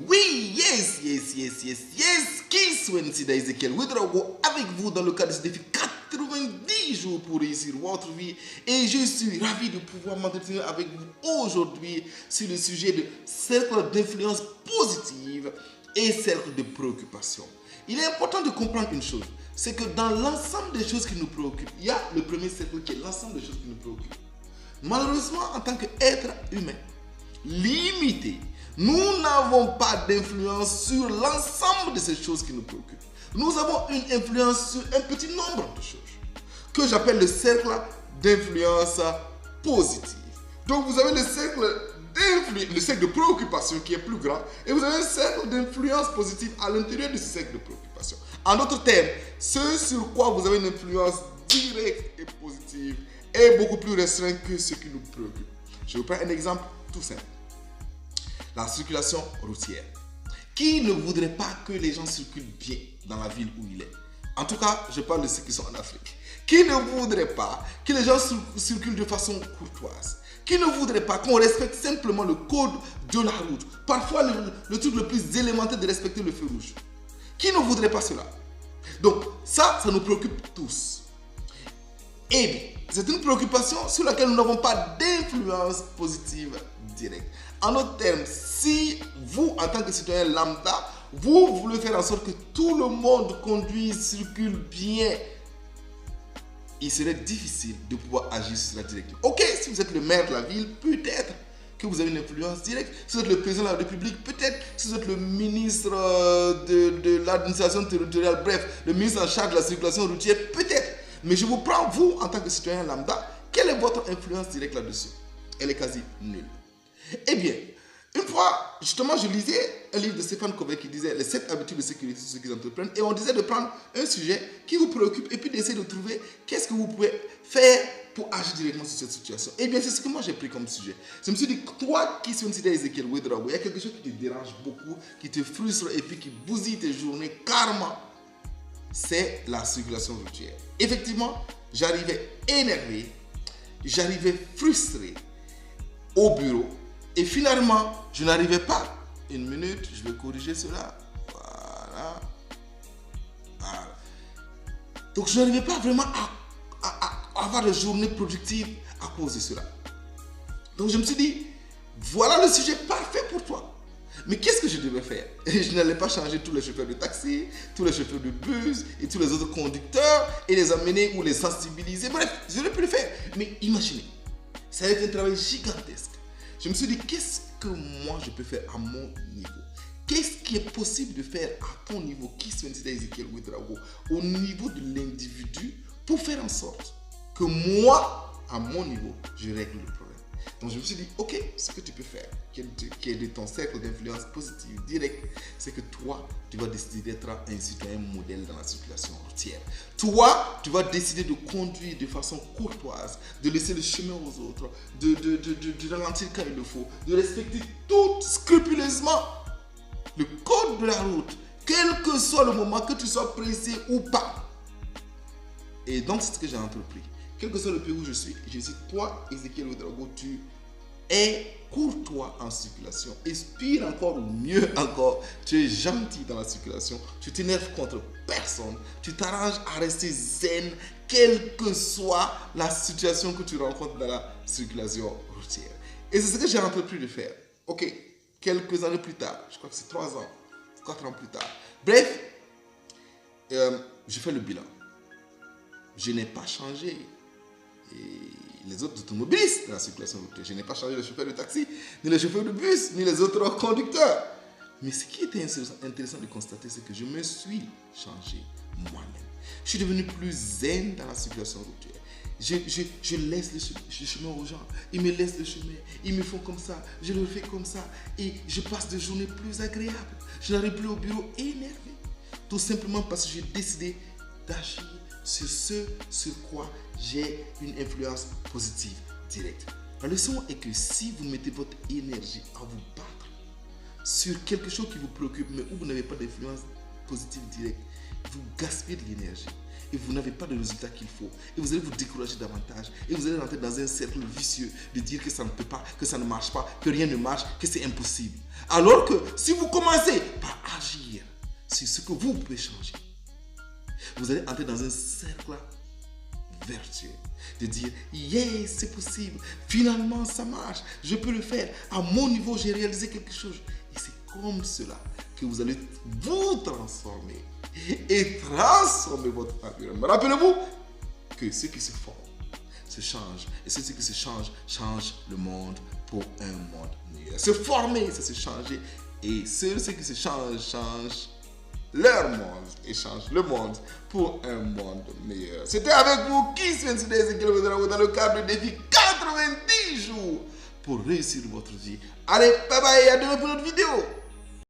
oui, yes, Kiss Wednesday Ezekiel Ouedraogo avec vous dans le cadre de ce défi 90 jours pour réussir votre vie. Et je suis ravi de pouvoir m'entretenir avec vous aujourd'hui sur le sujet de cercle d'influence positive et cercle de préoccupation. Il est important de comprendre une chose, c'est que dans l'ensemble des choses qui nous préoccupent, il y a le premier cercle qui est l'ensemble des choses qui nous préoccupent. Malheureusement, en tant qu'être humain limité, nous n'avons pas d'influence sur l'ensemble de ces choses qui nous préoccupent. Nous avons une influence sur un petit nombre de choses que j'appelle le cercle d'influence positive. Donc vous avez le cercle de préoccupation qui est plus grand et vous avez un cercle d'influence positive à l'intérieur de ce cercle de préoccupation. En d'autres termes, ce sur quoi vous avez une influence directe et positive est beaucoup plus restreint que ce qui nous préoccupe. Je vous prends un exemple tout simple. La circulation routière. Qui ne voudrait pas que les gens circulent bien dans la ville où il est? En tout cas, je parle de ceux qui sont en Afrique. Qui ne voudrait pas que les gens circulent de façon courtoise? Qui ne voudrait pas qu'on respecte simplement le code de la route? Parfois, le truc le plus élémentaire de respecter le feu rouge. Qui ne voudrait pas cela? Donc, ça nous préoccupe tous. Eh bien, c'est une préoccupation sur laquelle nous n'avons pas d'influence positive directe. En d'autres termes, si vous, en tant que citoyen lambda, vous voulez faire en sorte que tout le monde conduise, circule bien, il serait difficile de pouvoir agir sur cela directement. Ok, si vous êtes le maire de la ville, peut-être que vous avez une influence directe. Si vous êtes le président de la République, peut-être. Si vous êtes le ministre de l'administration territoriale, bref, le ministre en charge de la circulation routière, peut-être. Mais je vous prends, vous, en tant que citoyen lambda, quelle est votre influence directe là-dessus? Elle est quasi nulle. Eh bien, une fois, justement, je lisais un livre de Stéphane Covey qui disait les 7 habitudes de sécurité sur ceux qui entreprennent. Et on disait de prendre un sujet qui vous préoccupe et puis d'essayer de trouver qu'est-ce que vous pouvez faire pour agir directement sur cette situation. Eh bien, c'est ce que moi j'ai pris comme sujet. Je me suis dit, toi qui suis une Ezekiel Ouedraogo, il y a quelque chose qui te dérange beaucoup, qui te frustre et puis qui bousille tes journées carrément. C'est la circulation routière. Effectivement, j'arrivais énervé, j'arrivais frustré au bureau et finalement, je n'arrivais pas. Une minute, je vais corriger cela. Voilà. Donc, je n'arrivais pas vraiment à avoir des journées productives à cause de cela. Donc, je me suis dit, voilà le sujet parfait pour toi. Mais qu'est-ce que je devais faire? Je n'allais pas changer tous les chauffeurs de taxi, tous les chauffeurs de bus et tous les autres conducteurs et les amener ou les sensibiliser. Bref, j'aurais pu le faire. Mais imaginez, ça a été un travail gigantesque. Je me suis dit, qu'est-ce que moi je peux faire à mon niveau? Qu'est-ce qui est possible de faire à ton niveau, qui sont Ezekiel Ouedraogo, au niveau de l'individu, pour faire en sorte que moi, à mon niveau, je règle le problème. Donc je me suis dit, ok, ce que tu peux faire, qui est de ton cercle d'influence positive directe, c'est que toi, tu vas décider d'être un citoyen modèle dans la circulation routière. Toi, tu vas décider de conduire de façon courtoise, de laisser le chemin aux autres, de ralentir quand il le faut, de respecter tout scrupuleusement le code de la route, quel que soit le moment, que tu sois pressé ou pas. Et donc, c'est ce que j'ai entrepris. Quel que soit le pays où je suis, toi, Ezekiel Ouedraogo, tu es courtois en circulation. Inspire encore ou mieux encore, tu es gentil dans la circulation. Tu t'énerves contre personne. Tu t'arranges à rester zen, quelle que soit la situation que tu rencontres dans la circulation routière. Et c'est ce que j'ai entrepris de faire. Ok, quelques années plus tard, je crois que c'est 3 ans, 4 ans plus tard. Bref, je fais le bilan. Je n'ai pas changé. Et les autres automobilistes de la circulation routière. Je n'ai pas changé le chauffeur de taxi, ni le chauffeur de bus, ni les autres conducteurs. Mais ce qui était intéressant de constater, c'est que je me suis changé moi-même. Je suis devenu plus zen dans la circulation routière. Je laisse le chemin aux gens. Ils me laissent le chemin. Ils me font comme ça. Je le fais comme ça. Et je passe des journées plus agréables. Je n'arrive plus au bureau énervé. Tout simplement parce que j'ai décidé d'agir sur ce sur quoi j'ai une influence positive directe. La leçon est que si vous mettez votre énergie à vous battre sur quelque chose qui vous préoccupe, mais où vous n'avez pas d'influence positive directe, vous gaspillez de l'énergie et vous n'avez pas de résultat qu'il faut. Et vous allez vous décourager davantage. Et vous allez rentrer dans un cercle vicieux de dire que ça ne peut pas, que ça ne marche pas, que rien ne marche, que c'est impossible. Alors que si vous commencez par agir sur ce que vous pouvez changer, vous allez entrer dans un cercle vertueux. De dire, yes, c'est possible. Finalement, ça marche. Je peux le faire. À mon niveau, j'ai réalisé quelque chose. Et c'est comme cela que vous allez vous transformer et transformer votre environnement. Rappelez-vous que ce qui se forme se change. Et ce qui se change, change le monde pour un monde meilleur. Se former, c'est se changer. Et ce qui se change, change leur monde et change le monde pour un monde meilleur. C'était avec vous, Kiss Wednesday Ezekiel dans le cadre du défi 90 jours pour réussir votre vie. Allez, bye bye, à demain pour une autre vidéo.